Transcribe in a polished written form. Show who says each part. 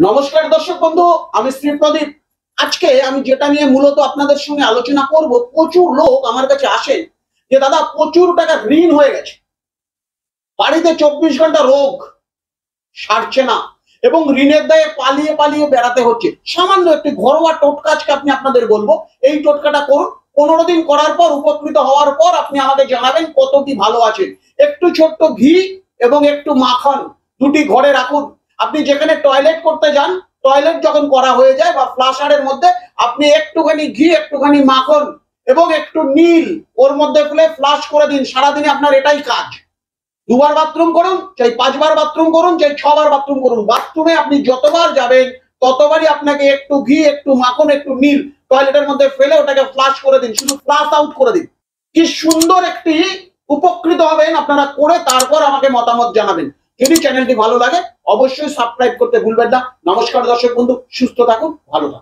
Speaker 1: নমস্কার দর্শক বন্ধু, আমি শ্রী প্রদীপ। আজকে আমি যেটা নিয়ে মূলত আপনাদের সঙ্গে আলোচনা করব, প্রচুর লোক আমার কাছে আসেন যে দাদা প্রচুর টাকা ঋণ হয়ে গেছে, বাড়িতে 24 ঘন্টা রোগ সারছে না এবং ঋণের দায়ে পালিয়ে পালিয়ে বেড়াতে হচ্ছে। সামান্য একটি ঘরোয়া টোটকা আজকে আপনি আপনাদের বলবো, এই টোটকাটা করুন। 15 দিন করার পর উপকৃত হওয়ার পর আপনি আমাদের জানাবেন কত কি ভালো আছেন। একটু ছোট্ট ঘি এবং একটু মাখন দুটি ঘরে রাখুন। আপনি যেখানে টয়লেট করতে যান, টয়লেট যখন করা হয়ে যায় বা ফ্লাশারের মধ্যে আপনি একটুখানি ঘি, একটুখানি মাখন এবং একটু নীল ওর মধ্যে ফেলে ফ্লাশ করে দিন। সারাদিনে আপনার এটাই কাজ। 2বার বাথরুম করুন, চাই 5বার বাথরুম করুন, চাই 6বার বাথরুম করুন। বাথরুমে আপনি যতবার যাবেন ততবারই আপনাকে একটু ঘি, একটু মাখন, একটু নীল টয়লেটের মধ্যে ফেলে ওটাকে ফ্লাশ করে দিন, শুধু ফ্লাশ আউট করে দিন। কি সুন্দর একটি উপকৃত হবেন আপনারা করে, তারপর আমাকে মতামত জানাবেন। যদি চ্যানেলটি ভালো লাগে অবশ্যই সাবস্ক্রাইব করতে ভুলবেন না। নমস্কার দর্শক বন্ধু, সুস্থ থাকুন, ভালো থাকুন।